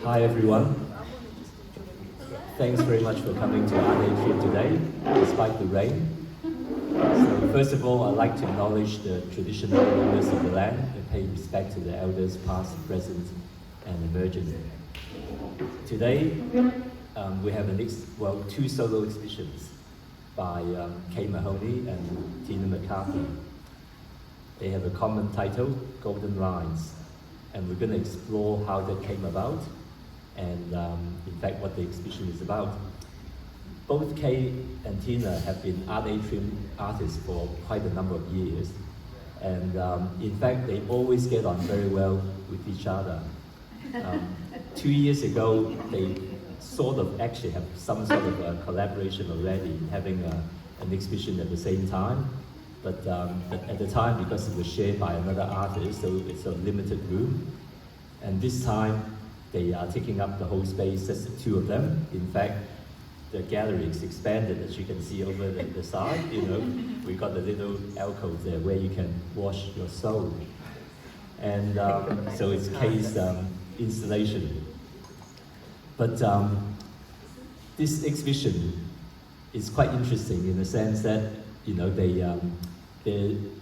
Hi everyone. Thanks very much for coming to Atrium today, despite the rain. So first of all, I'd like to acknowledge the traditional owners of the land and pay respect to the elders past, present, and emerging. Today, we have two solo exhibitions by Kaye Mahoney and Teena McCarthy. They have a common title, Golden Lines, and we're going to explore how that came about and in fact what the exhibition is about. Both Kaye and Teena have been Atrium artists for quite a number of years, and in fact they always get on very well with each other. 2 years ago they sort of actually have some sort of a collaboration already, having an exhibition at the same time. But at the time, because it was shared by another artist, so it's a limited room. And this time, they are taking up the whole space, just the two of them. In fact, the gallery is expanded, as you can see over the side. You know, we got a little alcove there where you can wash your soul. And so it's Kaye's installation. But this exhibition is quite interesting in the sense that, you know, there are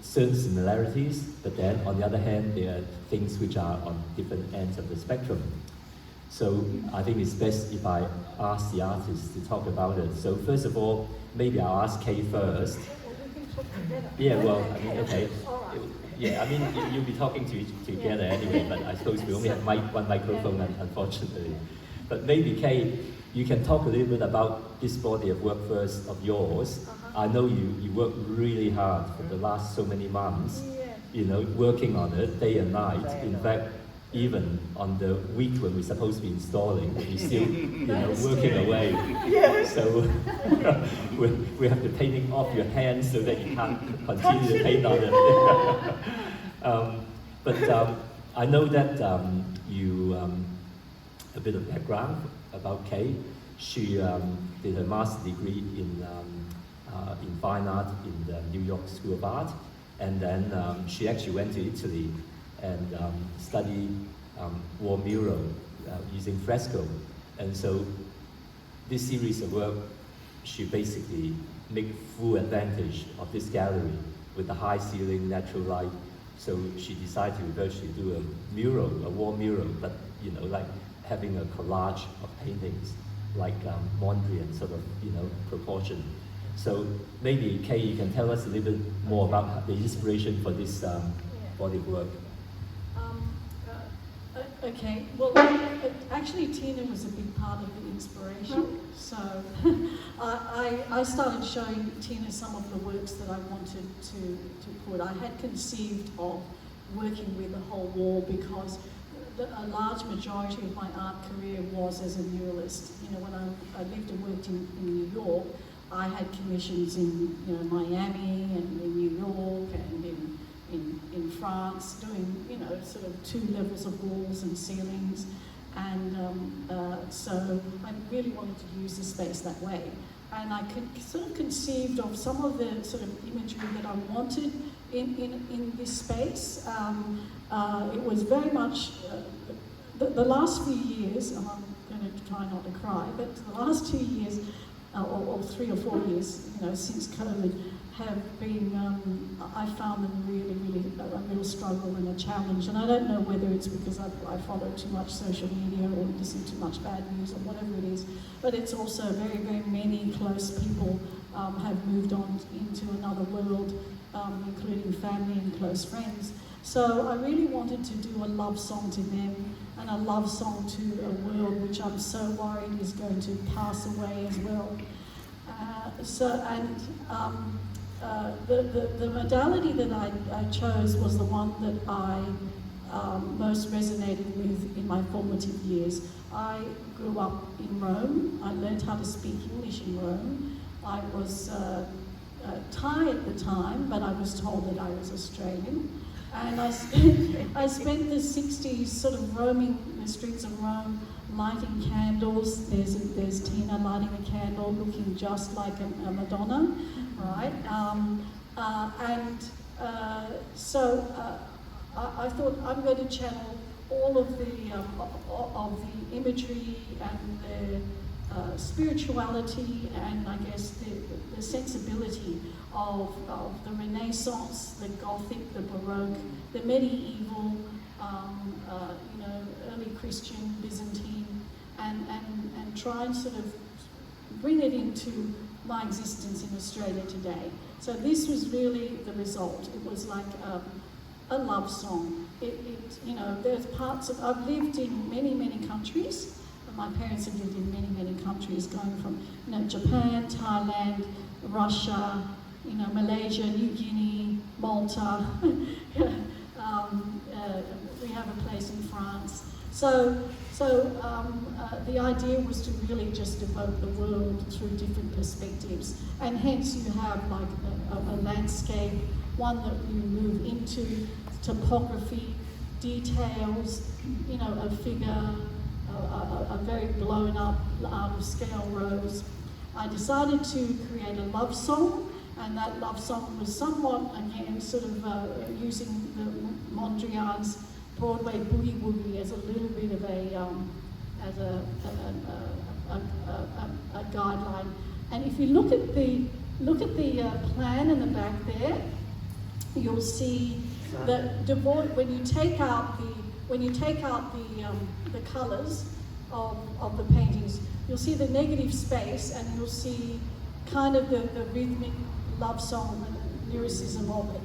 certain similarities, but then on the other hand, there are things which are on different ends of the spectrum. So I think it's best if I ask the artists to talk about it. So first of all, maybe I'll ask Kaye first. Yeah, well, I mean, okay. Yeah, I mean, you'll be talking together anyway, but I suppose we only have one microphone, unfortunately. But maybe Kaye, you can talk a little bit about this body of work first of yours. I know you work really hard for the last so many months, you know, working on it day and night. In fact, even on the week when we're supposed to be installing, you're still, you know, working away. So we have the painting off your hands so that you can't continue to paint on it. But I know that a bit of background about Kaye. She did her master's degree in fine art in the New York School of Art, and then she actually went to Italy and studied wall mural using fresco. And so this series of work, she basically make full advantage of this gallery with the high ceiling, natural light. So she decided to virtually do a mural, a wall mural, but you know, like having a collage of paintings, like Mondrian sort of, you know, proportion. So maybe Kaye, you can tell us a little bit more about the inspiration for this body of work. Okay, well, actually Teena was a big part of the inspiration. So I started showing Teena some of the works that I wanted to put. I had conceived of working with the whole wall because a large majority of my art career was as a muralist. You know, when I lived and worked in New York, I had commissions in, you know, Miami and in New York and in France, doing, you know, sort of 2 levels of walls and ceilings. And so I really wanted to use the space that way. And I sort of conceived of some of the sort of imagery that I wanted in this space. It was very much, the last few years, and I'm going to try not to cry, but the last 2 years, or 3 or 4 years, you know, since COVID, have been, I found them really, really a real struggle and a challenge. And I don't know whether it's because I follow too much social media or listen to much bad news or whatever it is, but it's also very, very many close people have moved on into another world, including family and close friends. So I really wanted to do a love song to them and a love song to a world which I'm so worried is going to pass away as well. The modality that I chose was the one that I most resonated with in my formative years. I grew up in Rome. I learned how to speak English in Rome. I was Thai at the time, but I was told that I was Australian. And I spent the 60s sort of roaming the streets of Rome, lighting candles. There's Teena lighting a candle, looking just like a Madonna, right? So I thought I'm going to channel all of the imagery and the spirituality and I guess the sensibility of the Renaissance, the Gothic, the Baroque, the medieval, early Christian, Byzantine, and try and sort of bring it into my existence in Australia today. So this was really the result. It was like a love song. There's parts of, I've lived in many, many countries. My parents have lived in many, many countries, going from Japan, Thailand, Russia, Malaysia, New Guinea, Malta. We have a place in France. So the idea was to really just evoke the world through different perspectives, and hence you have like a landscape, one that you move into, topography, details, a figure, a very blown up out of scale rose. I decided to create a love song, and that love song was somewhat, again, sort of using the Mondrian's Broadway boogie woogie as a little bit of a guideline. And if you look at the plan in the back there, you'll see that when you take out the colours of the paintings, you'll see the negative space, and you'll see kind of the rhythmic love song, the lyricism of it,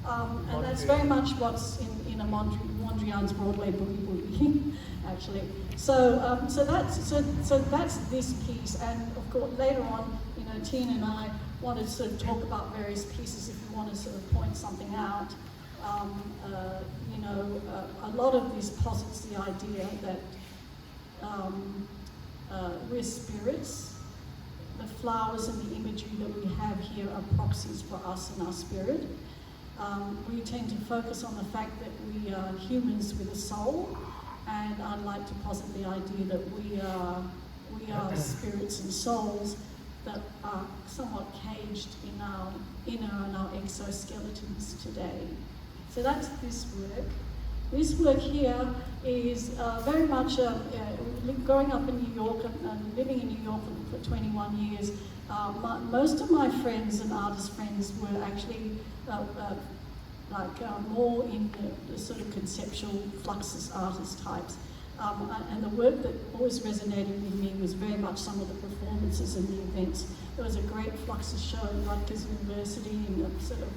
and that's very much what's in a Mondrian's Broadway boogie woogie, actually. So that's this piece, and of course later on, Teena and I wanted to sort of talk about various pieces if you want to sort of point something out. A lot of this posits the idea that we're spirits. The flowers and the imagery that we have here are proxies for us and our spirit. We tend to focus on the fact that we are humans with a soul, and I'd like to posit the idea that we are spirits and souls that are somewhat caged in our inner and our exoskeletons today. So that's this work. This work here is very much growing up in New York and living in New York for 21 years. Most of my friends and artist friends were actually more in the sort of conceptual Fluxus artist types. And the work that always resonated with me was very much some of the performances and the events. There was a great Fluxus show at Rutgers University in the sort of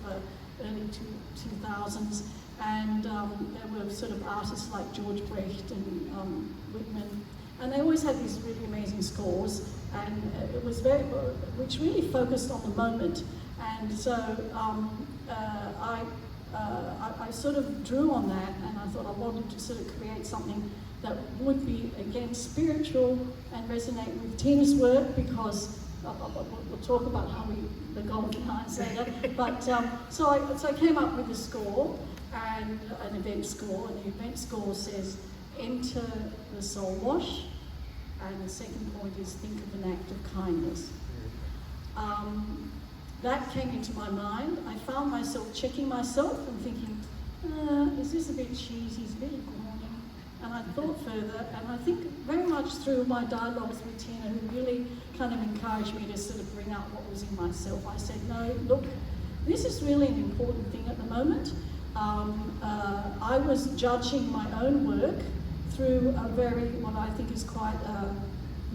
early 2000s, and there were sort of artists like George Brecht and Whitman, and they always had these really amazing scores, and it was which really focused on the moment. And so I sort of drew on that, and I thought I wanted to sort of create something that would be, again, spiritual and resonate with Teena's work, because we'll talk about how the golden lines later. But so I came up with a score, and an event score, and the event score says, enter the soul wash, and the second point is think of an act of kindness. That came into my mind. I found myself checking myself and thinking, is this a bit cheesy, is a bit corny? And I thought further, and I think very much through my dialogues with Teena, who really kind of encouraged me to sort of bring out what was in myself. I said, no, look, this is really an important thing at the moment. I was judging my own work through a very, what I think is quite a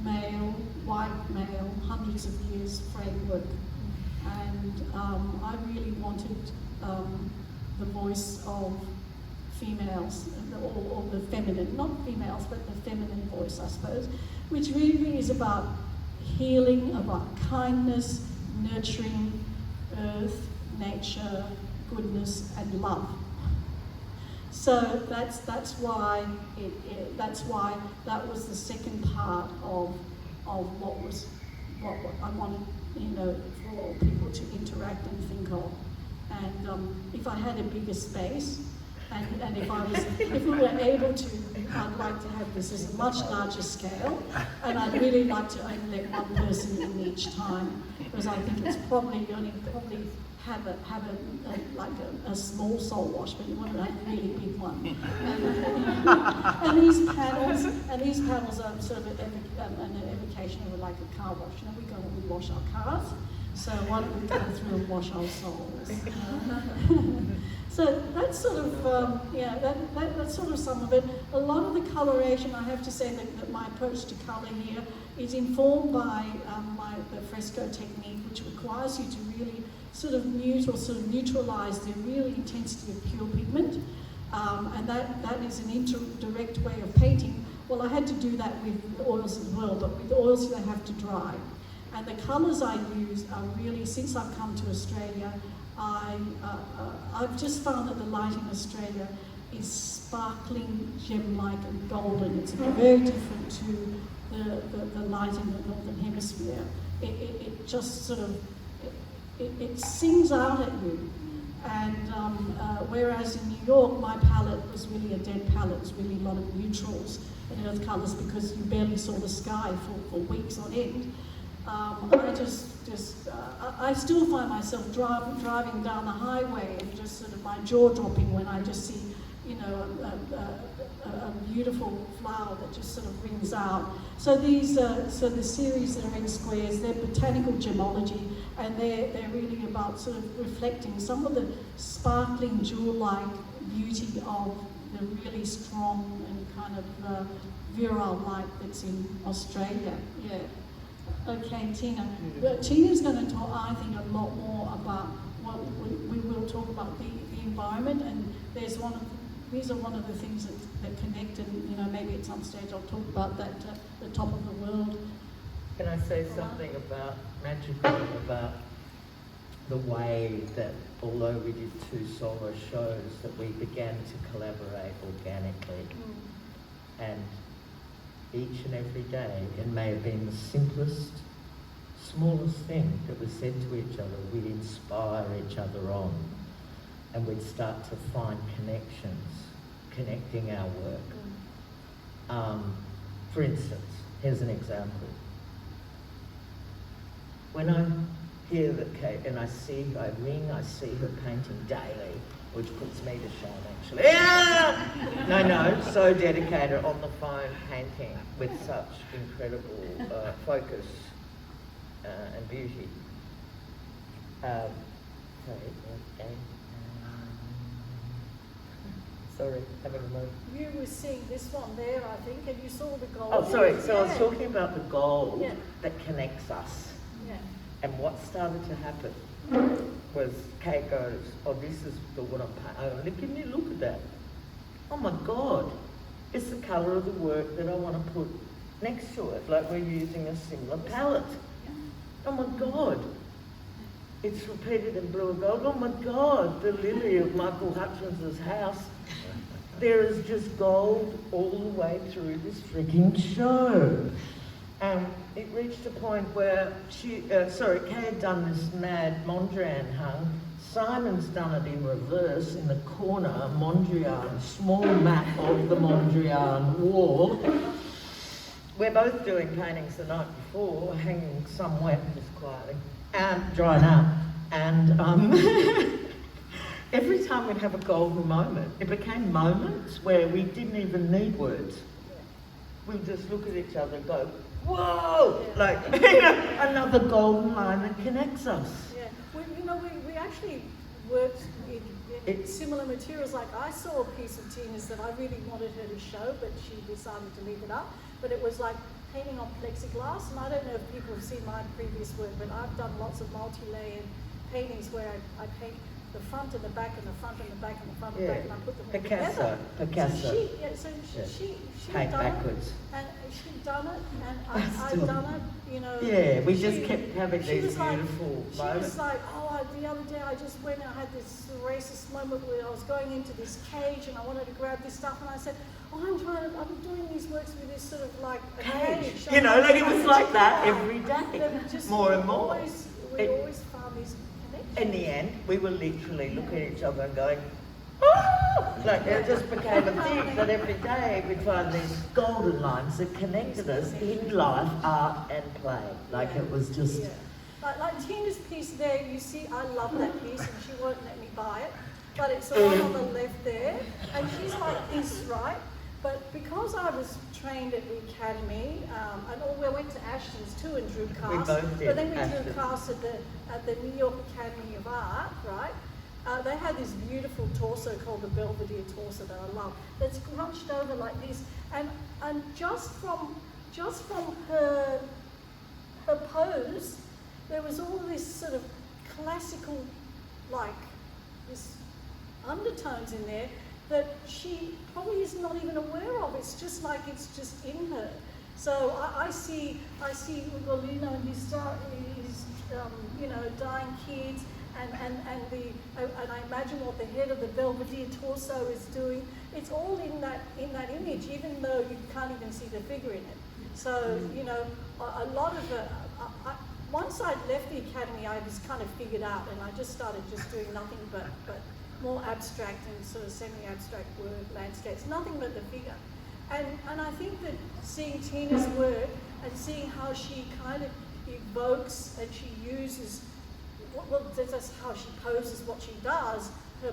male, white male, hundreds of years framework. And I really wanted the voice of females, or the feminine, not females, but the feminine voice, I suppose, which really is about healing, about kindness, nurturing, earth, nature, goodness, and love. So that's why that was the second part of what I wanted, for people to interact and think of. And if I had a bigger space, And if we were able to, I'd like to have this as a much larger scale, and I'd really like to only let one person in each time, because I think it's probably you only have a small soul wash, but you want a really big one. And these panels are sort of an evocation of like a car wash. You know, we go and we wash our cars, so why don't we go through and wash our souls? So that's sort of that's sort of some of it. A lot of the coloration, I have to say that my approach to colour here is informed by the fresco technique, which requires you to really sort of neutralise the real intensity of pure pigment, and that is an indirect way of painting. Well, I had to do that with oils as well, but with oils they have to dry. And the colours I use are really, since I've come to Australia, I've just found that the light in Australia is sparkling, gem-like and golden. It's very different to the light in the Northern Hemisphere. It just sort of, it sings out at you. And whereas in New York, my palette was really a dead palette. It was really a lot of neutrals and earth colours because you barely saw the sky for weeks on end. I still find myself driving down the highway and just sort of my jaw dropping when I just see, you know, a beautiful flower that just sort of rings out. So these, so the series that are in squares, they're botanical gemology, and they're really about sort of reflecting some of the sparkling jewel-like beauty of the really strong and kind of virile light that's in Australia. Yeah. Okay, Teena. Teena's going to talk, I think, a lot more about, well, we will talk about the environment, and these are one of the things that connect, and you know, maybe at some stage I'll talk about that, the top of the world. Can I say something about magical, about the way that although we did 2 solo shows, that we began to collaborate organically. And each and every day, it may have been the simplest, smallest thing that was said to each other, we'd inspire each other on, and we'd start to find connections, connecting our work. For instance, here's an example. When I hear that Kaye, and I see her painting daily, which puts me to shame, actually. Yeah! No, so dedicated on the phone, painting with such incredible focus and beauty. Sorry, having a moment. You were seeing this one there, I think, and you saw the gold. Oh, sorry. So I was talking about the gold that connects us. Yeah. And what started to happen was Kaye goes, oh, this is the one I'm painting. Oh, can you look at that? Oh my God, it's the colour of the work that I want to put next to it, like we're using a similar palette. Oh my God, it's repeated in blue and gold. Oh my God, the lily of Michael Hutchins's house. There is just gold all the way through this freaking show. It reached a point where Kaye had done this mad Mondrian hung. Simon's done it in reverse in the corner, Mondrian, small map of the Mondrian wall. We're both doing paintings the night before, hanging somewhere just quietly, drying up. And every time we'd have a golden moment, it became moments where we didn't even need words. We'd just look at each other and go, whoa! Like, another golden line that connects us. Yeah, we actually worked in similar materials. Like, I saw a piece of Teena's that I really wanted her to show, but she decided to leave it up. But it was like painting on plexiglass, and I don't know if people have seen my previous work, but I've done lots of multi-layered paintings where I paint the front and the back and the front and the back and the front and the back, and I put them all together. Picasso. So she paint done backwards. it, and she'd done it, and I'd done it, you know. Yeah, we just kept having these beautiful moments. She was like, the other day I just went and I had this racist moment where I was going into this cage and I wanted to grab this stuff, and I said, I'm doing these works with this sort of like a cage. You know, like it was like that every day, more and more. We always found these connections. In the end, we were literally looking at each other and going, Like it just became a thing that every day we'd find these golden lines that connected us in life, art and play. Like it was just... Yeah. Like Teena's piece there, you see, I love that piece and she won't let me buy it, but it's the one on the left there, and she's like this, right? But because I was trained at the academy, and we went to Ashton's too and drew casts, both did but then we Ashton. drew casts at the New York Academy of Art, right? They had this beautiful torso called the Belvedere torso that I love, that's crunched over like this, and just from her pose, there was all this sort of classical, like this undertones in there that she probably is not even aware of. It's just like it's just in her. So I see Ugolino and his dying kids, and I imagine what the head of the Belvedere torso is doing. It's all in that image, even though you can't even see the figure in it. So a lot of it. Once I'd left the academy, I was kind of figured out, and I just started just doing nothing but more abstract and sort of semi-abstract work, landscapes, nothing but the figure. And I think that seeing Teena's work and seeing how she kind of evokes and she uses, well, that's how she poses what she does, her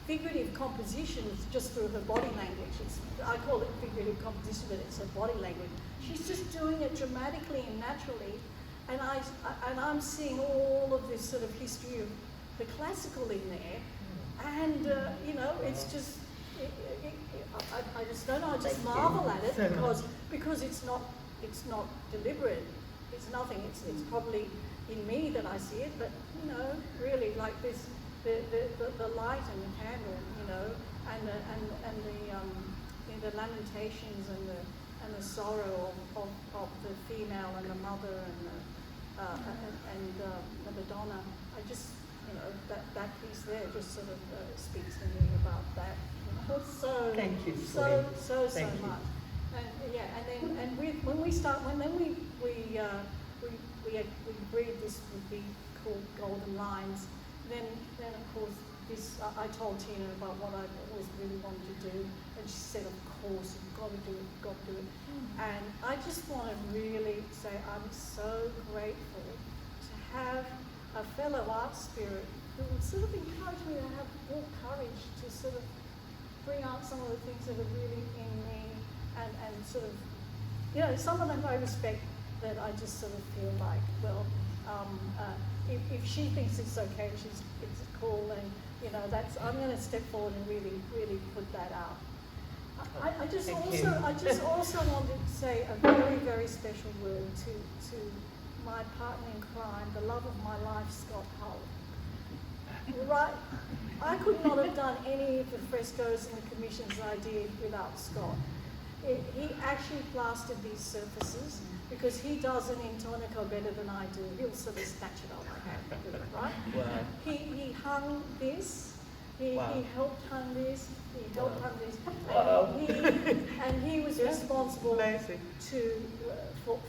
figurative composition is just through her body language. I call it figurative composition, but it's her body language. She's just doing it dramatically and naturally, and I'm seeing all of this sort of history of the classical in there, and it's just I just don't know. I just marvel at it because it's not deliberate. It's nothing. It's probably in me that I see it, but really like this, the light and the candle, and the lamentations and the sorrow of the female and the mother and the Madonna. I just that piece there just sort of speaks to me about that. So thank you, so Thank you. much. And when we agreed this would be called Golden Lines. Then of course I told Teena about what I always really wanted to do, and she said, of course, you've got to do it. And I just want to really say I'm so grateful to have a fellow art spirit who would sort of encourage me to have more courage to sort of bring out some of the things that are really in me, and sort of, someone that I respect, that I just sort of feel like, well, if she thinks it's okay, it's cool, and I'm going to step forward and really, really put that out. I just also wanted to say a very, very special word to my partner in crime, the love of my life, Scott Hull. Right, I could not have done any of the frescoes and the commissions I did without Scott. He actually plastered these surfaces because he does an intonaco better than I do. He'll sort of snatch it up, right? Wow. He hung this. He helped hung this. He helped hung this. Wow. And he was responsible Amazing. for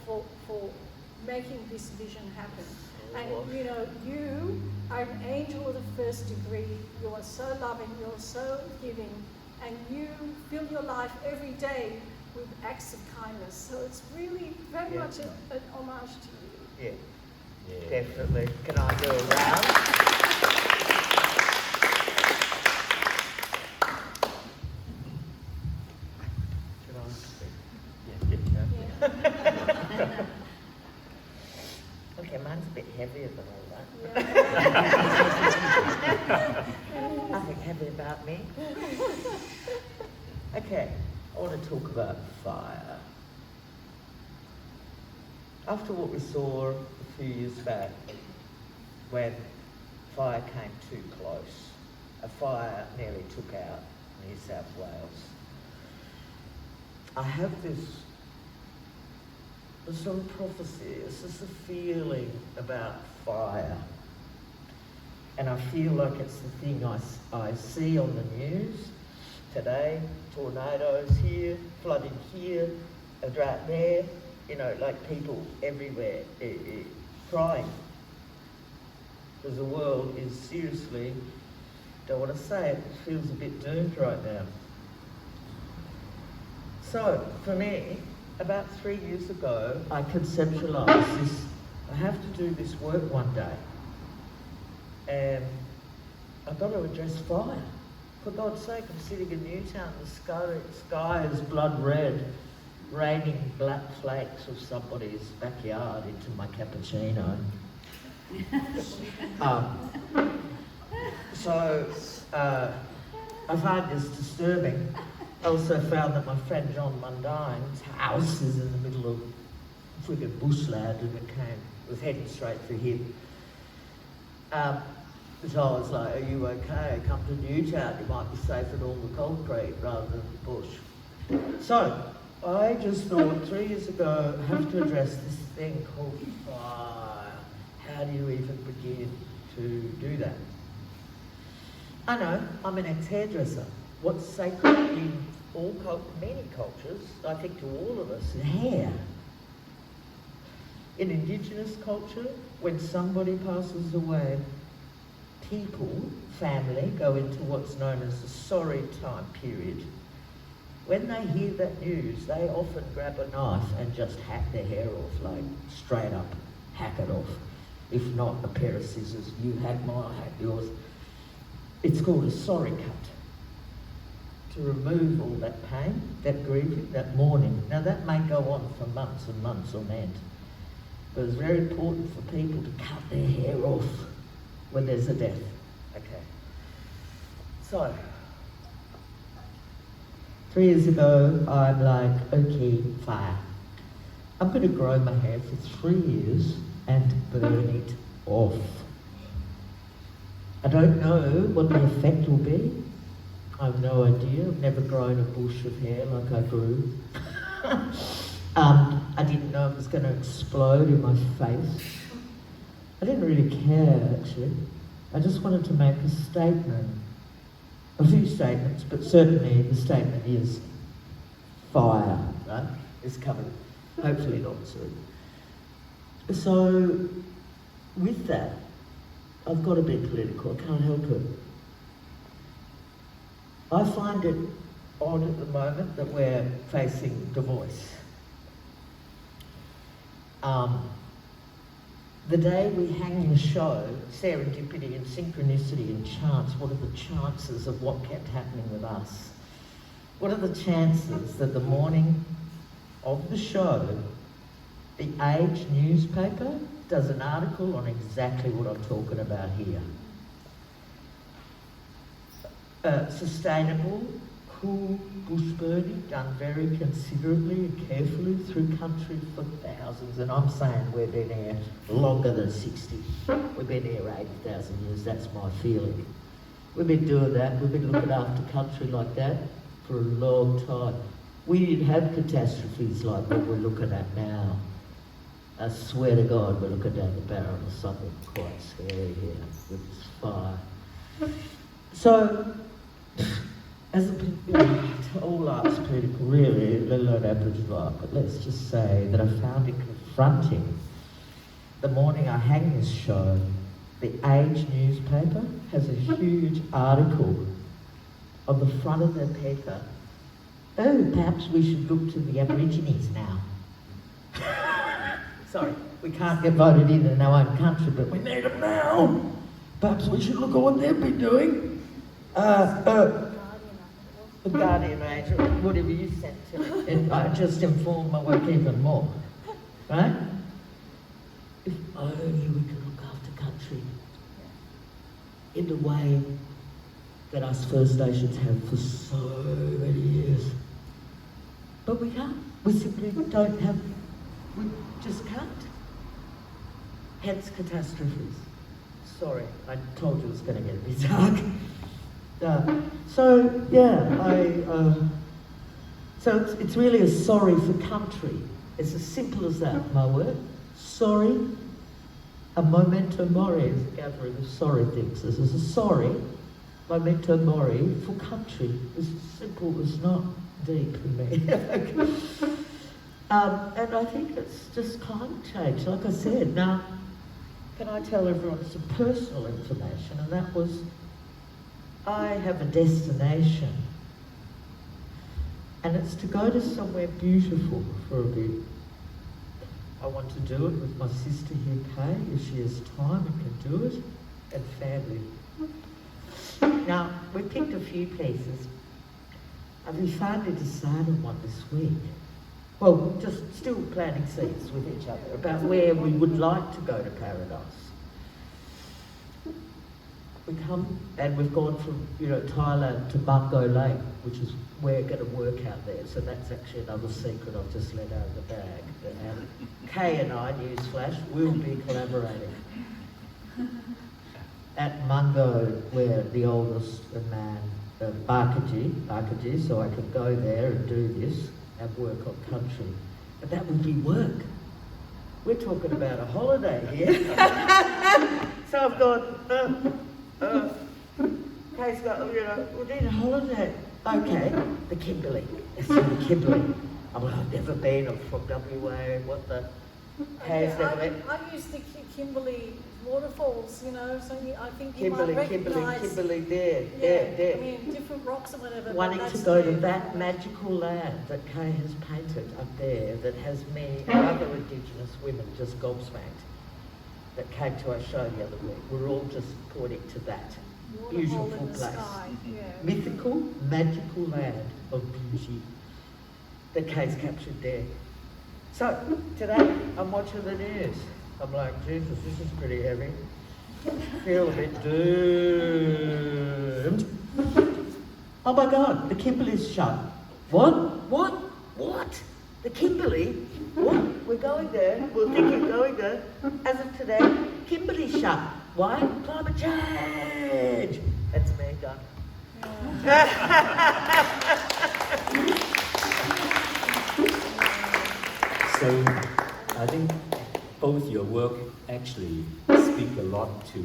making this vision happen. And you are an angel of the first degree. You are so loving. You're so giving. And you fill your life every day with acts of kindness. So it's really very much an homage to you. Yeah, definitely. Can I do a round? Okay, mine's a bit heavier than all that. Nothing heavy about me. Okay, I want to talk about fire. After what we saw a few years back, when fire came too close, a fire nearly took out New South Wales, I have this sort of prophecy, it's just a feeling about fire. And I feel like it's the thing I see on the news today, tornadoes here, flooding here, a drought there, like people everywhere crying. Because the world is seriously Don't want to say it, it feels a bit doomed right now. So, for me, about 3 years ago, I conceptualised this, I have to do this work one day. And I've got to address fire. For God's sake, I'm sitting in Newtown, the sky is blood red, raining black flakes of somebody's backyard into my cappuccino. I find this disturbing. I also found that my friend John Mundine's house is in the middle of friggin' bushland, and it was heading straight for him. So I was like, are you okay? Come to Newtown, you might be safe in all the concrete rather than the bush. So I just thought 3 years ago, I have to address this thing called fire. How do you even begin to do that? I know, I'm an ex-hairdresser. What's sacred in many cultures, I think to all of us, is hair. In Indigenous culture, when somebody passes away, people, family, go into what's known as the sorry time period. When they hear that news, they often grab a knife and just hack their hair off, like straight up, hack it off. If not, a pair of scissors, you hack mine, I hack yours. It's called a sorry cut. To remove all that pain, that grieving, that mourning. Now that may go on for months and months on end, but it's very important for people to cut their hair off when there's a death. Okay. So, 3 years ago, I'm like, okay, fire. I'm going to grow my hair for 3 years and burn it off. I don't know what the effect will be. I have no idea. I've never grown a bush of hair like I grew. I didn't know it was going to explode in my face. I didn't really care, actually. I just wanted to make a statement. A few statements, but certainly the statement is fire, right? It's covered. Hopefully not soon. So, with that, I've got to be political. I can't help it. I find it odd at the moment that we're facing divorce. The day we hang the show, serendipity and synchronicity and chance, what are the chances of what kept happening with us? What are the chances that the morning of the show, the Age newspaper does an article on exactly what I'm talking about here? Sustainable, cool bush burning done very considerately and carefully through country for thousands, and I'm saying we've been here longer than 60. We've been here 80,000 years, that's my feeling. We've been doing that, we've been looking after country like that for a long time. We didn't have catastrophes like what we're looking at now. I swear to God, we're looking down the barrel of something quite scary here with this fire. So, as all art's political, really, let alone Aboriginal art, but let's just say that I found it confronting. The morning I hang this show, the Age newspaper has a huge article on the front of their paper. Oh, perhaps we should look to the Aborigines now. Sorry, we can't get voted in our own country, but we need them now. Perhaps we should look at what they've been doing. The Guardian Angel, whatever you sent to me, and I just informed my work even more, right? If only we could look after country in the way that us First Nations have for so many years. But we can't. We simply don't have, we just can't. Hence catastrophes. Sorry, I told you it was going to get a bit dark. So it's really a sorry for country. It's as simple as that, my word. Sorry, a memento mori is a gathering of sorry things. This is a sorry, memento mori for country. It's simple, it's not deep in me. And I think it's just climate change, like I said. Now, can I tell everyone some personal information? And that was, I have a destination, and it's to go to somewhere beautiful for a bit. I want to do it with my sister here, Kaye, if she has time and can do it, and family. Now, we picked a few places, and we finally decided one this week. Well, just still planting seeds with each other about where we would like to go to paradise. We come and we've gone from, Thailand to Bungo Lake, which is we're going to work out there. So that's actually another secret I've just let out of the bag. And Kaye and I, newsflash, will be collaborating. At Mungo, where the oldest man, Bakaji, so I can go there and do this and work on country. But that would be work. We're talking about a holiday here. So I've gone, Kaye's got, we need a holiday. Okay, the Kimberley. Let's do the Kimberley. I've never been, I'm from WA, what the... Kaye's never been. I used the Kimberley waterfalls, so I think you might recognise... Kimberley, there. I mean, different rocks or whatever. Wanting to go to that magical land that Kaye has painted up there that has me and other Indigenous women just gobsmacked that came to our show the other week. We're all just pointing to that beautiful place. Mythical, magical land of beauty that Kaye's captured there. So, today I'm watching the news. I'm like, Jesus, this is pretty heavy. Feel a bit doomed. Oh my God, the Kimberley's shut. What? The Kimberley? What? We're going there. We're thinking going there. As of today, Kimberley's shut. Why? Climate change. That's me done. So I think both your work actually speak a lot to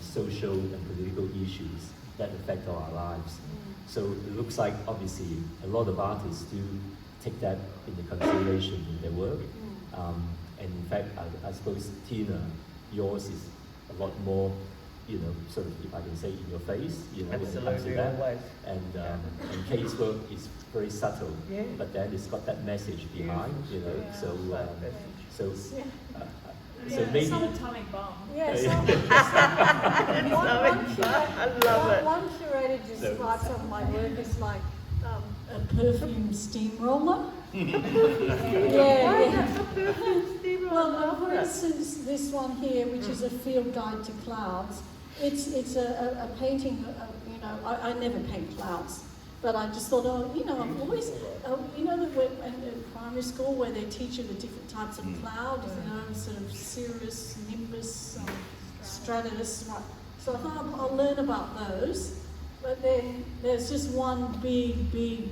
social and political issues that affect our lives. So it looks like obviously a lot of artists do take that into consideration in their work. And in fact, I suppose Teena, yours is a lot more, sort of, if I can say, in your face, when it comes to that. Always. And Kaye's work is very subtle, but then it's got that message behind, So maybe. It's not an atomic bomb. Yeah, I love it. one curator describes some of my work as like a perfume steamroller. Well, for instance, this one here, which is a field guide to clouds, it's a painting. I never paint clouds, but I just thought, I've always, in primary school where they teach you the different types of clouds, sort of cirrus, nimbus, stratus, right? So I thought I'll learn about those, but then there's just one big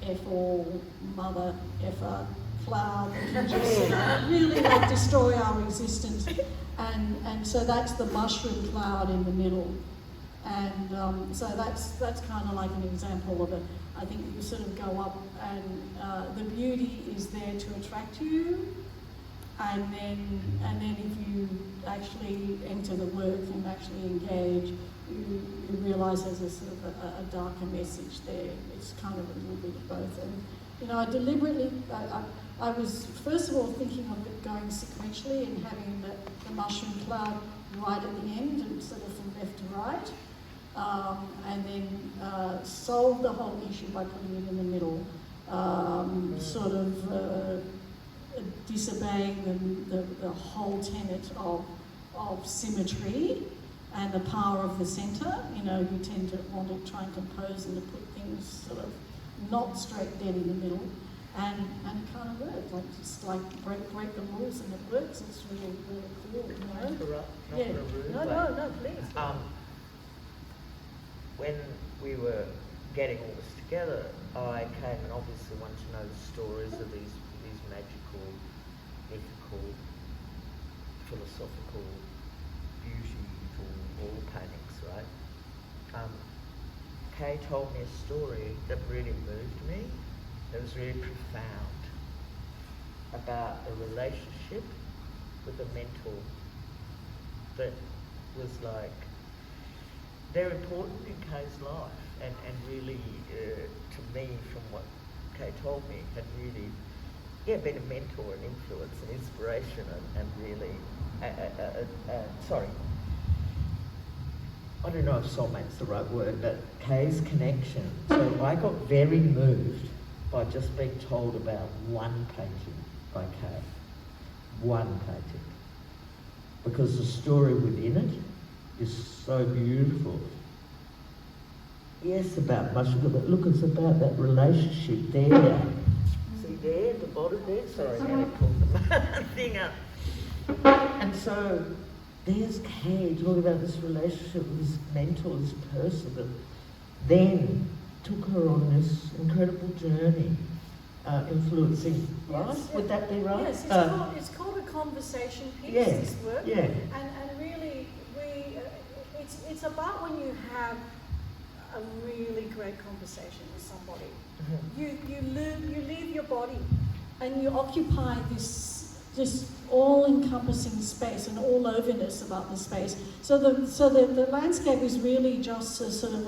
F-all, mother effer cloud that can just really destroy our existence. And so that's the mushroom cloud in the middle. And so that's kind of like an example of it. I think you sort of go up and the beauty is there to attract you. And then if you actually enter the work and actually engage, you realise there's a sort of a darker message there. It's kind of a little bit of both. And I deliberately, I was first of all thinking of it going sequentially and having the mushroom cloud right at the end and sort of from left to right. And then solve the whole issue by putting it in the middle, sort of disobeying the whole tenet of symmetry and the power of the centre. You tend to want to try and compose and to put things sort of not straight dead in the middle, and it kind of works. Like break the rules and it works. It's really cool. No, please. When we were getting all this together, I came and obviously wanted to know the stories of these magical, mythical, philosophical, beautiful wall paintings, right? Kaye told me a story that really moved me. It was really profound about a relationship with a mentor that was like they're important in Kaye's life, and really, to me, from what Kaye told me, had really, been a mentor and influence and inspiration, and really, sorry, I don't know if soulmate's the right word, but Kaye's connection. So I got very moved by just being told about one painting by Kaye. One painting. Because the story within it is so beautiful. Yes, about much of it, but look, it's about that relationship there. See there, at the bottom there? Sorry, I'm going to pull the thing up. And so, there's Kaye talking about this relationship with this mentor, this person that then took her on this incredible journey, influencing, right? Yes, Would that be right? Yes, it's called a conversation piece, Yeah, this work. yeah. And really, it's about when you have a really great conversation with somebody. Mm-hmm. You leave your body and you occupy this all-encompassing space and all-overness about the space. So the landscape is really just a sort of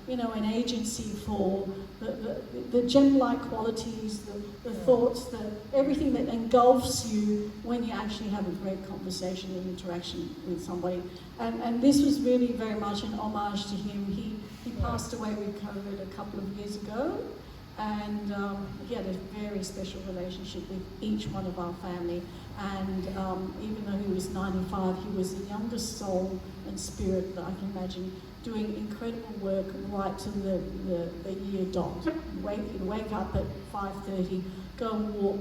an agency for the gem-like qualities, the thoughts, everything that engulfs you when you actually have a great conversation and interaction with somebody. And this was really very much an homage to him. He passed away with COVID a couple of years ago. And he had a very special relationship with each one of our family. And even though he was 95, he was the youngest soul and spirit that I can imagine, doing incredible work right to the year dot. He'd wake up at 5:30, go and walk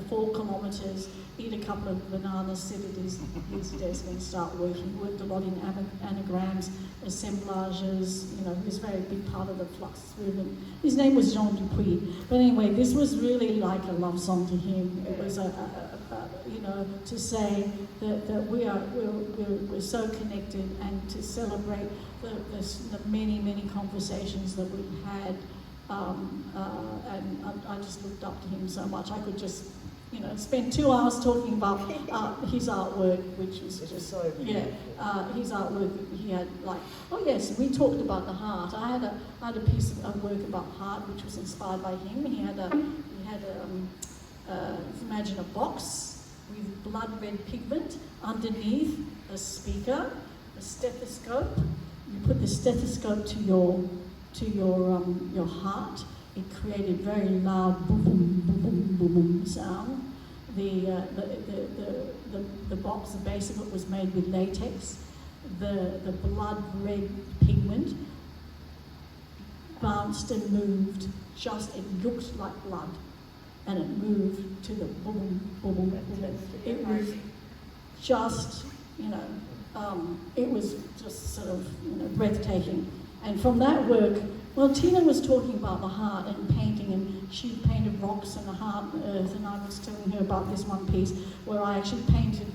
4 kilometres, eat a couple of bananas, sit at his desk and start working. Worked a lot in anagrams, assemblages, he was a very big part of the Flux movement. His name was Jean Dupuis. But anyway, this was really like a love song to him. It was to say that we're so connected, and to celebrate the many conversations that we've had. And I just looked up to him so much. I could just spend 2 hours talking about his artwork, which was just so beautiful. His artwork. He had we talked about the heart. I had a piece of work about heart, which was inspired by him. He had imagine a box with blood red pigment underneath a speaker, a stethoscope. You put the stethoscope to your heart. It created very loud boom boom boom boom boom boom sound. The box, the base of it was made with latex. The blood red pigment bounced and moved. It looked like blood, and it moved to the boom boom boom boom. It was just it was just sort of breathtaking. And from that work, Teena was talking about the heart and painting, and she painted rocks and the heart and earth, and I was telling her about this one piece where I actually painted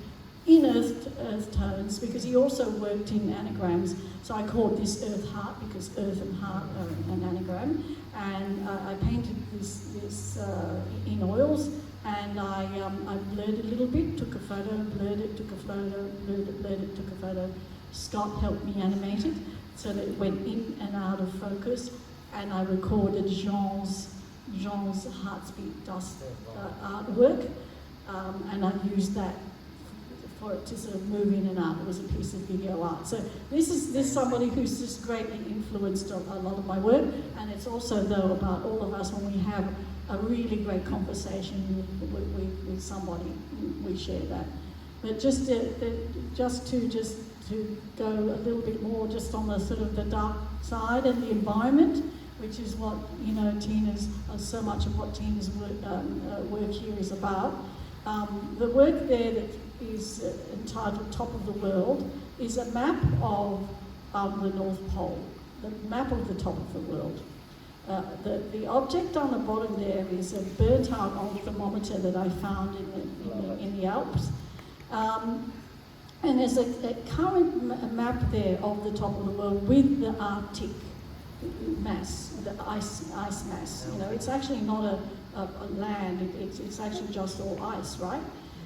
in earth tones, because he also worked in anagrams. So I called this earth heart because earth and heart are an anagram. And I painted this in oils, and I blurred it a little bit, took a photo, blurred it, took a photo, blurred it, took a photo. Scott helped me animate it so that it went in and out of focus, and I recorded Jean's heartbeat dust artwork, and I used that for it to sort of move in and out. It was a piece of video art. So this is somebody who's just greatly influenced a lot of my work, and it's also though about all of us when we have a really great conversation with somebody, we share that. But just to go a little bit more just on the sort of the dark side and the environment, which is what Teena's so much of what Teena's work here is about. The work there that is entitled Top of the World is a map of the North Pole, the map of the top of the world. The object on the bottom there is a burnt-out old thermometer that I found in the Alps. And there's a current map there of the top of the world with the Arctic mass, the ice mass. It's actually not a land, it's actually just all ice, right?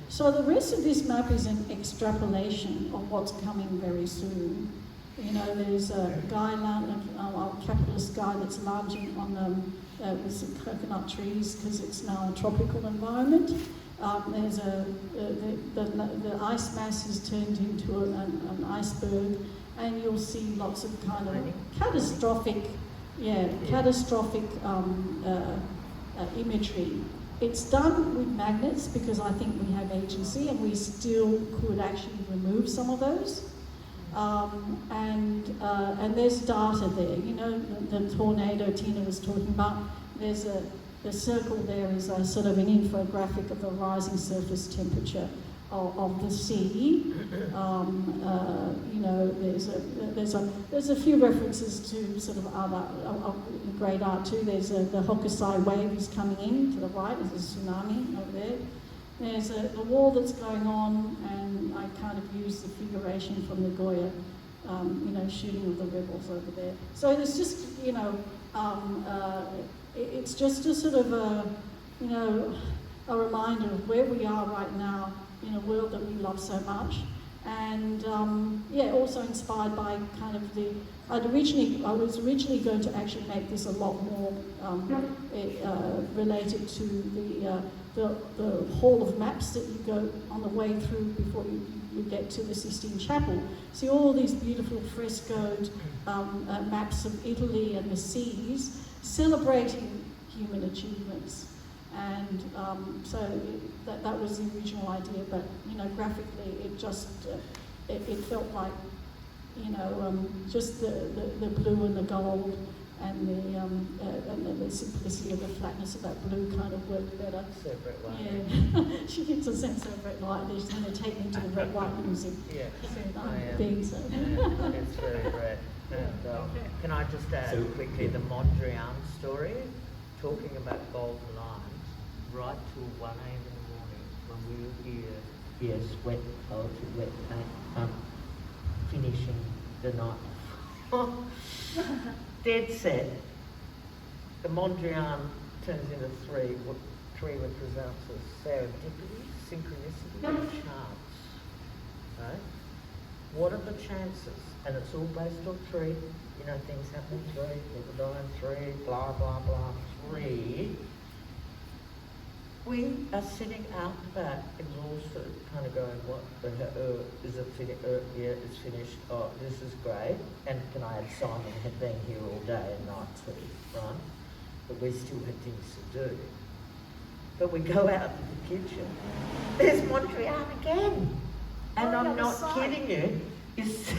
So the rest of this map is an extrapolation of what's coming very soon. You know, there's a guy, a capitalist guy that's lounging on with some coconut trees because it's now a tropical environment. There's the ice mass has turned into an iceberg, and you'll see lots of kind of catastrophic imagery. It's done with magnets because I think we have agency, and we still could actually remove some of those. And there's data there. You know, the tornado Teena was talking about. The circle there is a sort of an infographic of the rising surface temperature of the sea. You know, there's a few references to sort of other great art too. There's the Hokusai wave is coming in to the right. There's a tsunami over there. There's a war that's going on, and I kind of use the figuration from the Goya, you know, shooting of the rebels over there. So there's just, you know, it's just a sort of you know, a reminder of where we are right now in a world that we love so much. And yeah, also inspired by kind of I was originally going to actually make this a lot more related to the hall of maps that you go on the way through before you get to the Sistine Chapel. See all these beautiful frescoed maps of Italy and the seas, celebrating human achievements. And so that was the original idea, but you know, graphically it just it felt like, you know, just the blue and the gold and the simplicity of the flatness of that blue kind of worked better. So Brett White. Yeah, she gets a sense of Brett White. She's going to take me to the Brett White Museum. Yeah, Being so. it's very great. And can I just add quickly the Mondrian story, talking about golden lines, right till 1 a.m. in the morning when we were here. Yes, wet poetry, wet paint, finishing the night. Dead set. The Mondrian turns into three. What three represents as serendipity, synchronicity, and chance. Right? What are the chances? And it's all based on three. You know, things happen in three, people die in three, blah, blah, blah, three. We are sitting out back, exhausted, kind of going, what the hell, is it finished? Yeah, it's finished. Oh, this is great. And can I add Simon had been here all day and night too, right? But we still had things to do. But we go out to the kitchen. There's Montreal again. And I'm not kidding you. It's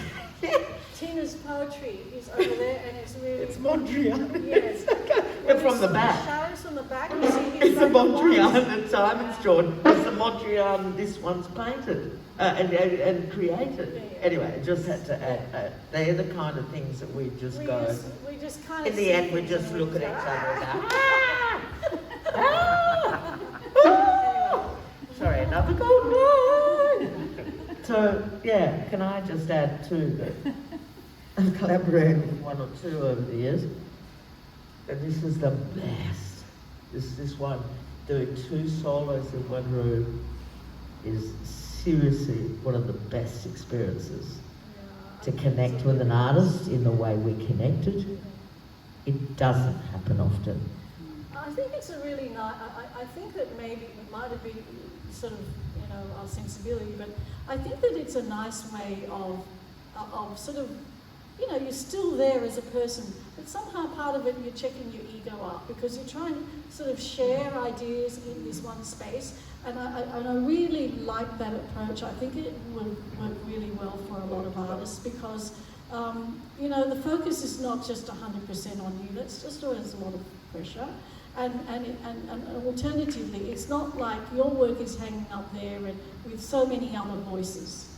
Teena's poetry is over there, and it's really... It's Mondrian. Yes. And from the back. Shadows from the back, you see It's the Mondrian that Simon's drawn. It's the Mondrian this one's painted and created. Yeah. Anyway, I just had to add, they're the kind of things that we just go... We just kind of... In the end, we just look at each other and go, ah! Sorry, another golden line! So, yeah, can I just add too that I've collaborated with one or two over the years, and this is the best. This one, doing 2 solos in one room is seriously one of the best experiences. To connect with an artist in the way we connected, it doesn't happen often. I think it's a really nice... I think that maybe it might have been sort of, you know, our sensibility, but I think that it's a nice way of sort of, you know, you're still there as a person, but somehow part of it you're checking your ego up because you're trying to sort of share ideas in this one space, and I really like that approach. I think it would work really well for a lot of artists because, you know, the focus is not just 100% on you. That's just always a lot of pressure. And alternatively, it's not like your work is hanging up there and with so many other voices.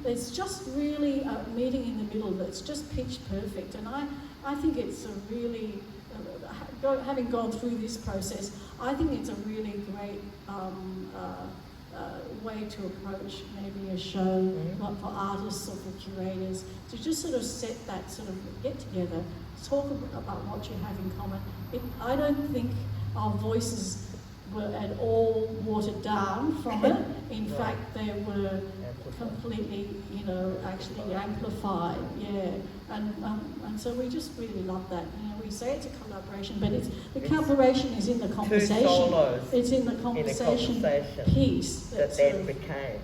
There's just really a meeting in the middle that's just pitch perfect. And I think it's a really, having gone through this process, I think it's a really great way to approach maybe a show, like for artists or for curators, to just sort of set that sort of get together, talk about what you have in common. I don't think our voices were at all watered down from it. In fact, they were completely, you know, actually amplified. Yeah, and so we just really love that. You know, we say it's a collaboration, but the collaboration is in the conversation. Two solos it's in the conversation, piece that then became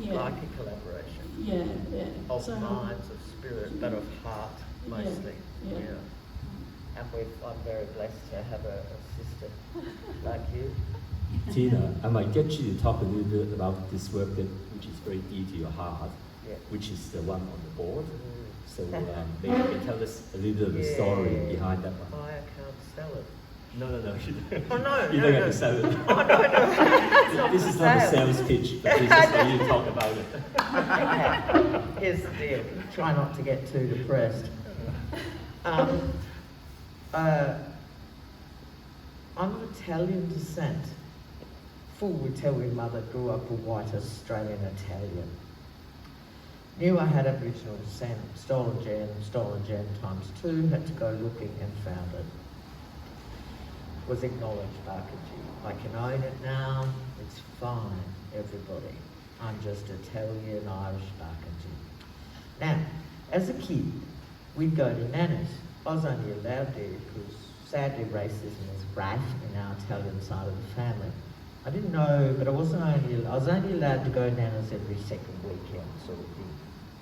yeah. like a collaboration. Yeah, yeah. Of So, minds, of spirit, but of heart mostly. Yeah. And I'm very blessed to have a sister like you. Teena, I might get you to talk a little bit about this work which is very dear to your heart, which is the one on the board. So maybe you can tell us a little bit of the story behind that one. I can't sell it. No. Oh no, you don't have to sell it. Oh no. This is not a sales pitch, but this is for you to talk about it. Okay. Here's the deal. Try not to get too depressed. I'm of Italian descent. Full Italian mother, grew up a white Australian Italian. Knew I had Aboriginal descent, stolen gem times 2, had to go looking and found it. Was acknowledged Barkagee. I can own it now, it's fine, everybody. I'm just Italian, Irish Barkagee. Now, as a kid, we'd go to Nana's. I was only allowed there because sadly racism is rife in our Italian side of the family. I didn't know, but I was only allowed to go to Nana's every second weekend, sort of thing,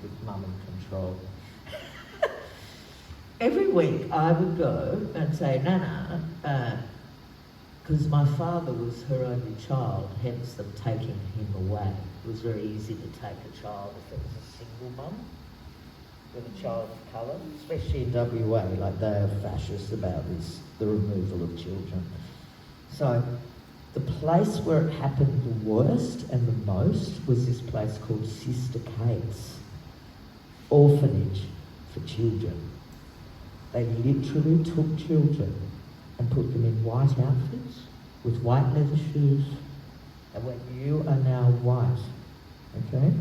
with mum in control. Every week I would go and say, Nana, because my father was her only child, hence them taking him away. It was very easy to take a child if it was a single mum with a child of colour, especially in WA, like they are fascist about this, the removal of children. So the place where it happened the worst and the most was this place called Sister Kate's orphanage for children. They literally took children and put them in white outfits with white leather shoes. And when you are now white, okay?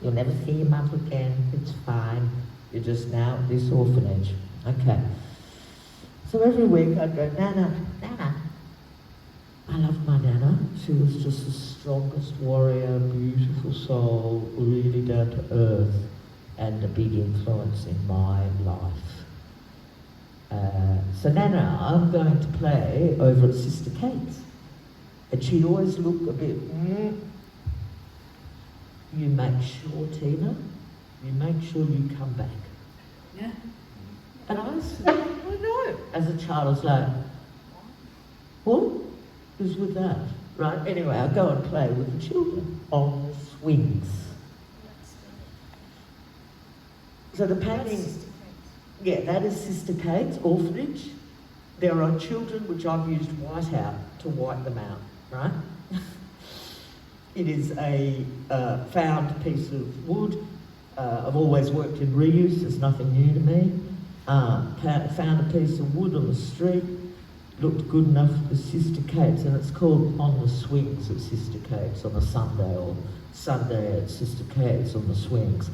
You'll never see your mum again, it's fine. You're just now at this orphanage. Okay. So every week I'd go, Nana. I loved my Nana. She was just the strongest warrior, beautiful soul, really down to earth, and a big influence in my life. So Nana, I'm going to play over at Sister Kate's. And she'd always look a bit, you make sure, Teena, you make sure you come back. Yeah. And I said, I know. As a child, I was like, what? Who's with that? Right, anyway, I go and play with the children on the swings. So the painting, yeah, that is Sister Kate's orphanage. There are children which I've used white out to white them out, right? It is a found piece of wood. I've always worked in reuse, there's nothing new to me. Found a piece of wood on the street, looked good enough for Sister Kate's, and it's called On the Swings at Sister Kate's on a Sunday, or Sunday at Sister Kate's on the Swings.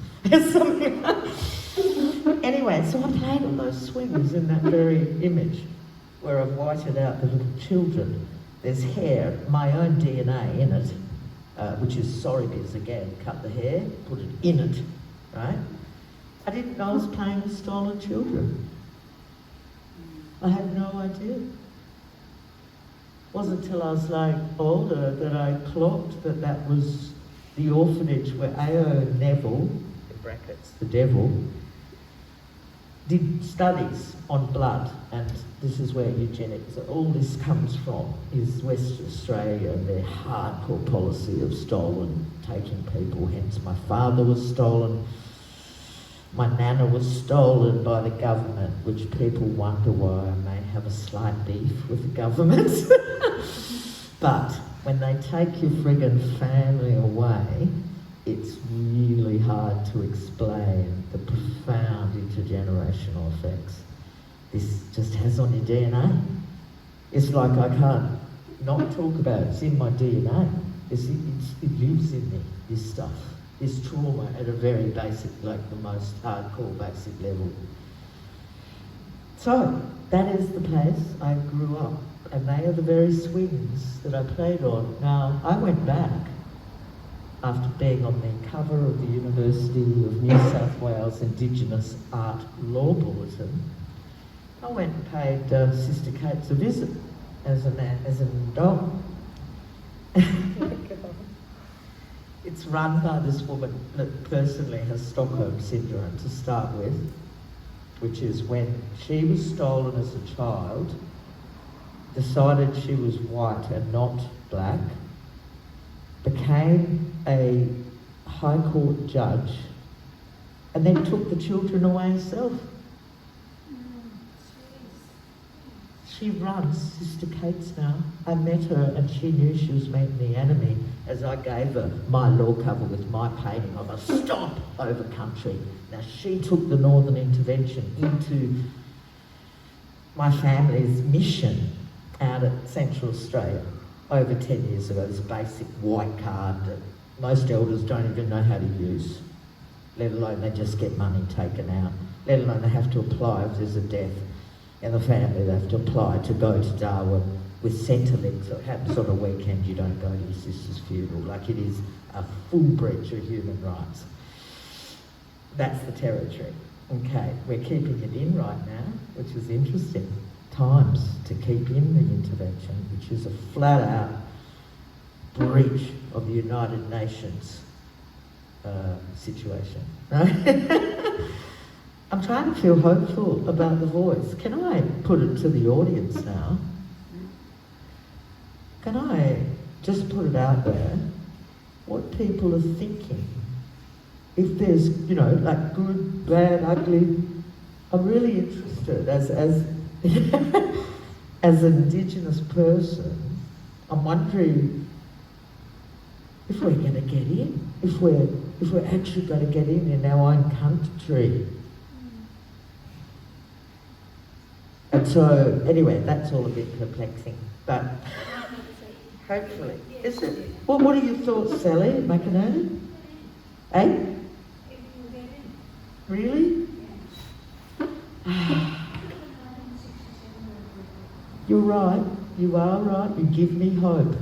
Something like. Anyway, so I played on those swings in that very image where I've whited out the little children. There's hair, my own DNA in it, which is sorry biz again, cut the hair, put it in it, right? I didn't know I was playing with stolen children. I had no idea. It wasn't until I was like older that I clocked that that was the orphanage where A.O. Neville, in brackets, the devil, did studies on blood, and this is where eugenics, all this comes from, is West Australia and their hardcore policy of taking people, hence my father was stolen, my nana was stolen by the government, which people wonder why I may have a slight beef with the government. But when they take your friggin' family away, it's really hard to explain the profound intergenerational effects this just has on your DNA. It's like I can't not talk about it. It's in my DNA. It lives in me, this stuff, this trauma at a very basic, like the most hardcore basic level. So, that is the place I grew up. And they are the very swings that I played on. Now, I went back after being on the cover of the University of New South Wales Indigenous Art Law Bulletin. I went and paid Sister Kate's a visit as an adult. It's run by this woman that personally has Stockholm Syndrome to start with, which is when she was stolen as a child, decided she was white and not black, became a High Court judge, and then took the children away herself. She runs Sister Kate's now. I met her and she knew she was meeting the enemy as I gave her my law cover with my painting of a stomp over country. Now she took the Northern Intervention into my family's mission out at Central Australia over 10 years ago, this basic white card that most elders don't even know how to use, let alone they just get money taken out, let alone they have to apply if there's a death in the family, they have to apply to go to Darwin with Centrelink, so it happens on a weekend, you don't go to your sister's funeral, like it is a full breach of human rights. That's the territory. Okay, we're keeping it in right now, which is interesting times to keep in the intervention, which is a flat-out breach of the United Nations situation. I'm trying to feel hopeful about the voice. Can I put it to the audience now? Can I just put it out there, what people are thinking? If there's, you know, like good, bad, ugly, I'm really interested as as an Indigenous person, I'm wondering if we're going to get in, if we're actually going to get in our own country. And so, anyway, that's all a bit perplexing, but hopefully. Is it? Well, what are your thoughts, Sally, McCarthy? Eh? Really? You're right. You are right. You give me hope.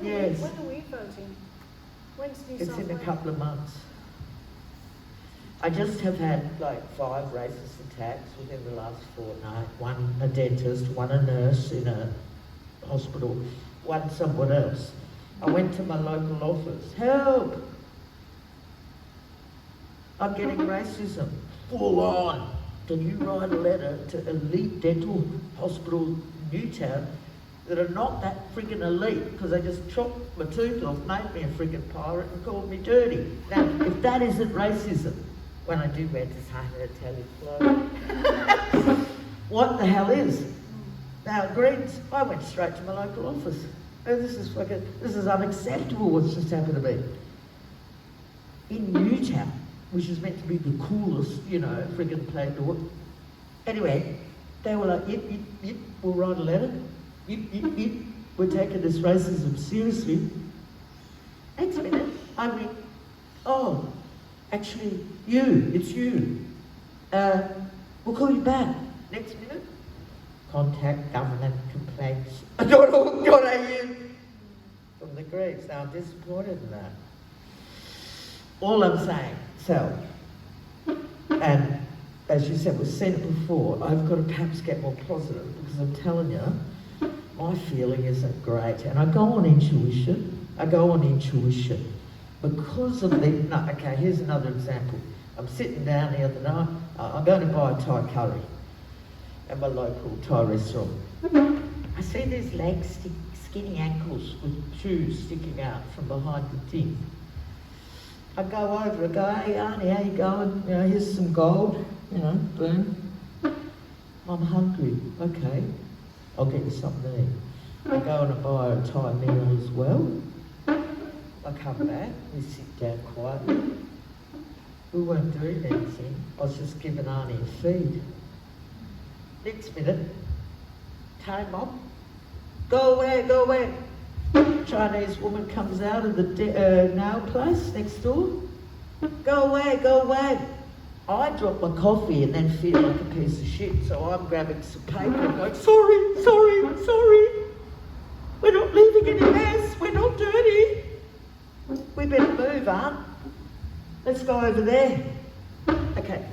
Yes. When are we voting? When's New South It's in a Wales? couple of months. I just have had like 5 racist attacks within the last fortnight. One a dentist, one a nurse in a hospital, one someone else. I went to my local office. Help! I'm getting racism. Full on. Can you write a letter to Elite Dental Hospital Newtown that are not that friggin' elite because they just chopped my tooth off, made me a friggin' pirate and called me dirty. Now, if that isn't racism, when I do wear designer Italian clothes, what the hell is? Now, Greens, I went straight to my local office. Oh, this is unacceptable what's just happened to me. In Newtown, which is meant to be the coolest, you know, friggin' place to work. Anyway, they were like, yep, we'll write a letter. Yep, we're taking this racism seriously. Next minute, I went, oh, actually, it's you. We'll call you back. Next minute, contact government complaints. .org.au from the Greeks. Now, I'm disappointed in that. All I'm saying, so, and as you said, we've seen it before, I've got to perhaps get more positive because I'm telling you, my feeling isn't great. And I go on intuition. Because of the, no, okay, here's another example. I'm sitting down the other night, I'm going to buy a Thai curry at my local Thai restaurant. I see these legs, skinny ankles with shoes sticking out from behind the thing. I go over, I go, hey Auntie, how you going? You know, here's some gold, you know, boom. I'm hungry, okay, I'll get you something to eat. I go and I buy a Thai meal as well. I come back, we sit down quietly. We weren't doing anything, I was just giving Auntie a feed. Next minute, Thai mom, go away. Chinese woman comes out of the nail place next door. Go away. I drop my coffee and then feel like a piece of shit, so I'm grabbing some paper and going, sorry. We're not leaving any mess, we're not dirty. We better move, Aunt. Let's go over there. Okay.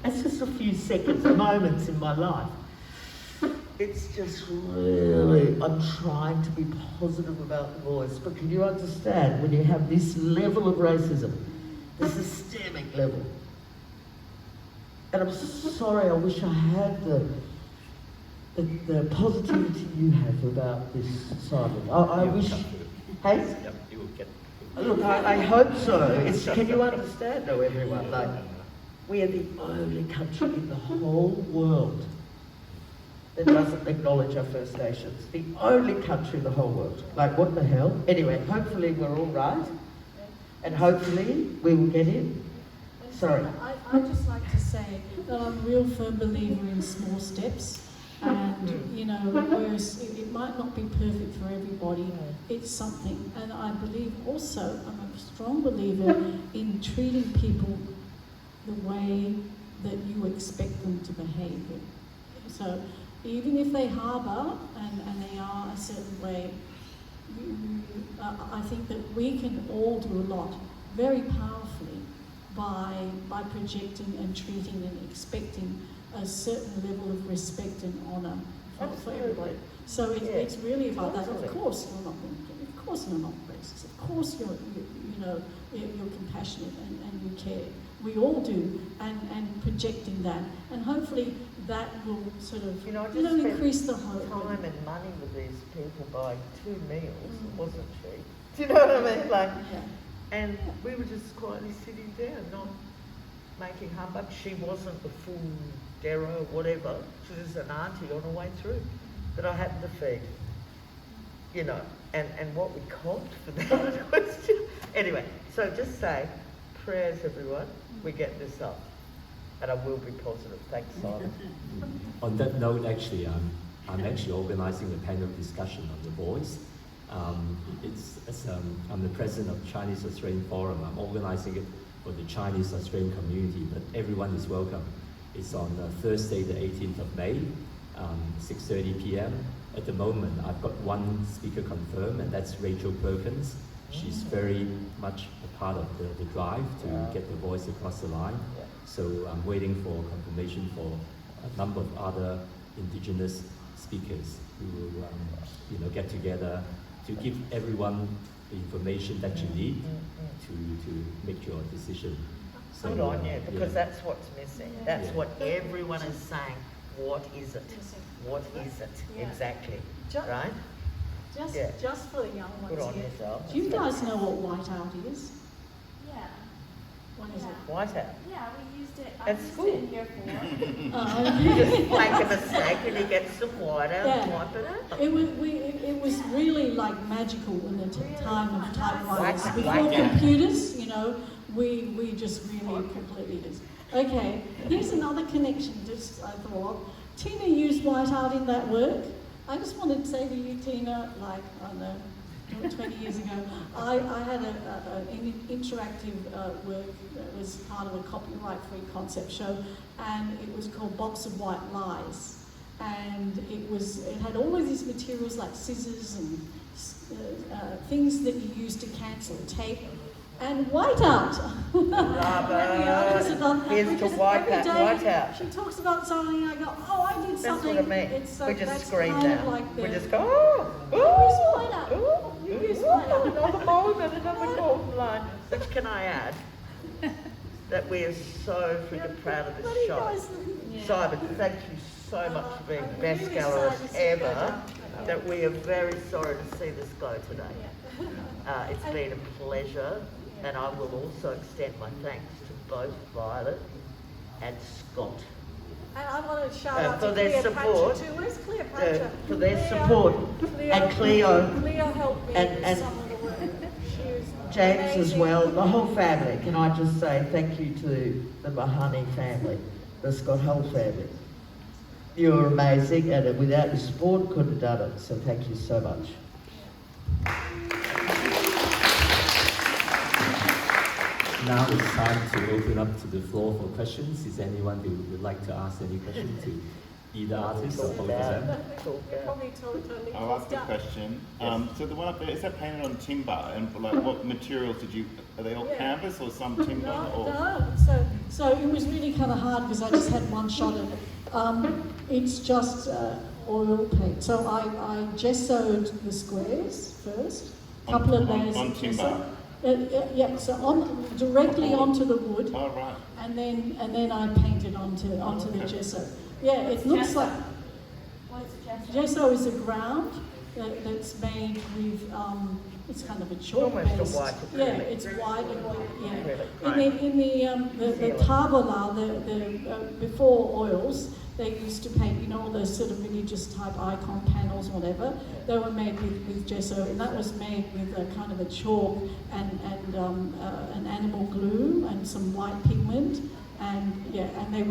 That's just a few seconds, moments in my life. It's just really, I'm trying to be positive about the voice, but can you understand when you have this level of racism, the systemic level? And I'm sorry, I wish I had the positivity you have about this side of it. I wish, hey? Yep, you will get. Look, I hope so. Can you understand though, everyone? Like, we are the only country in the whole world that doesn't acknowledge our First Nations. The only country in the whole world. Like, what the hell? Anyway, hopefully we're all right. And hopefully we will get in. Sorry. I'd just like to say that I'm a real firm believer in small steps. And, you know, whereas it might not be perfect for everybody, it's something. And I believe also, I'm a strong believer in treating people the way that you expect them to behave. So even if they harbour and they are a certain way, I think that we can all do a lot very powerfully by projecting and treating and expecting a certain level of respect and honour for everybody. So it's really about that. Of course you're not racist. Of course you're compassionate and you care. We all do, and projecting that, and hopefully that will sort of increase the hope. Time and money with these people buying 2 meals. It wasn't cheap. Do you know what I mean? Like, and we were just quietly sitting down, not making humbug. She wasn't the full Dero or whatever. She was an auntie on her way through that I happened to feed. You know, and what we comped for that was just... Anyway, so just say, prayers everyone, we get this up. And I will be positive. Thanks, Simon. On that note, actually, I'm actually organising a panel discussion on the voice. I'm the president of Chinese Australian Forum. I'm organising it for the Chinese Australian community, but everyone is welcome. It's on Thursday, the 18th of May, 6:30 p.m. At the moment, I've got one speaker confirmed, and that's Rachel Perkins. She's very much a part of the drive to get the voice across the line. So I'm waiting for confirmation for a number of other Indigenous speakers who will, get together to give everyone the information that you need to make your decision. So, good on you, because that's what's missing. That's what everyone is saying. What is it? What is it? Exactly. Right? Just for the young ones good on here. yourself. Do you guys know what whiteout is? Yeah. What is it? Whiteout. Yeah, we used it. At school. In year 4. You just make a mistake and you get some whiteout and wipe it out. It was really like magical in the time of typewriters. Whiteout. Before computers, we just really completely just. Okay, here's another connection, just I thought. Teena used whiteout in that work. I just wanted to say to you, Teena, like, I don't know, 20 years ago, I had an interactive work that was part of a copyright-free concept show, and it was called Box of White Lies. And it had all of these materials like scissors and things that you use to cancel tape, and whiteout. And the artists have done that. Here's to whiteout. She talks about something, and I go, oh, I did something. That's what I mean. It's, we just that's scream kind now. of like We just go, You use whiteout. another moment, another golden line. Which can I add? That we are so freaking proud of this show. Simon, thank you so much for being the best gallerist ever. That we are very sorry to see this go today. It's been a pleasure, and I will also extend my thanks to both Violet and Scott. And I want to shout out for to their Cleopatra support, too. Where's Cleopatra? for their support, and Cleo, Cleo helped me and with some of the work. She was James as amazing. well, the whole family. Can I just say thank you to the Mahoney family, the Scott whole family. You're amazing, and without your support, couldn't have done it. So thank you so much. Now it's time to open up to the floor for questions. Is anyone who would like to ask any question to either artist or both of them? Probably totally. I'll ask a question. So the one up there, is that painted on timber? And like, what materials did you? Are they all canvas or some timber? No. So it was really kind of hard because I just had one shot at it. It's just oil paint. So I gessoed the squares first. Couple of layers on of timber. gesso. Yeah, so directly onto the wood, Oh right. and then I painted onto the gesso. Yeah, it looks like What is it, gesso is a ground that's made with it's kind of a chalk Almost a based. white Yeah, acrylic. it's white. Yeah. Acrylic, In the tabula, before oils, they used to paint, all those sort of religious type icon panels, whatever. They were made with gesso, and that was made with a kind of a chalk and an animal glue and some white pigment. And they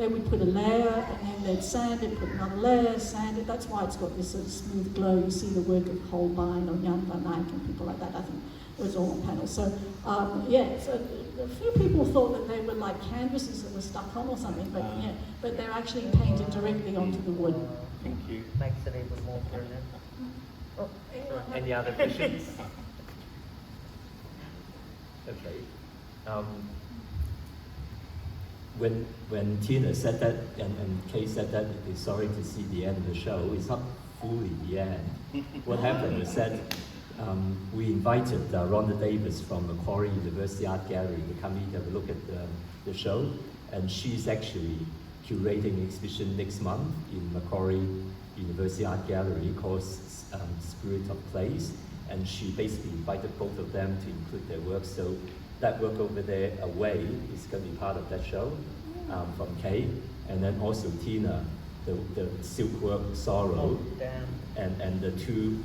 would put a layer, and then they'd sand it, put another layer, sand it. That's why it's got this sort of smooth glow. You see the work of Holbein or Jan van Eyck and people like that. I think it was all on panels. So so a few people thought that they were like canvases that were stuck on or something, but they're actually painted directly onto the wood. Thank you. Makes it even more brilliant. Oh, sorry. Any other questions? Okay. When Teena said that and Kaye said that he's sorry to see the end of the show, it's not fully the end. What happened is that we invited Rhonda Davis from Macquarie University Art Gallery to come in and have a look at the show, and she's actually curating an exhibition next month in Macquarie University Art Gallery called Spirit of Place, and she basically invited both of them to include their work. So that work over there, Away, is going to be part of that show from Kaye, and then also Teena, the silk work Sorrow, and the two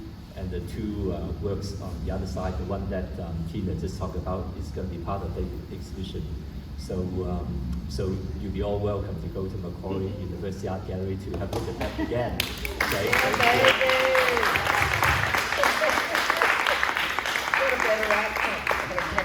works on the other side. The one that Teena just talked about is going to be part of the exhibition. So you'll be all welcome to go to Macquarie University Art Gallery to have a look at that again. Okay.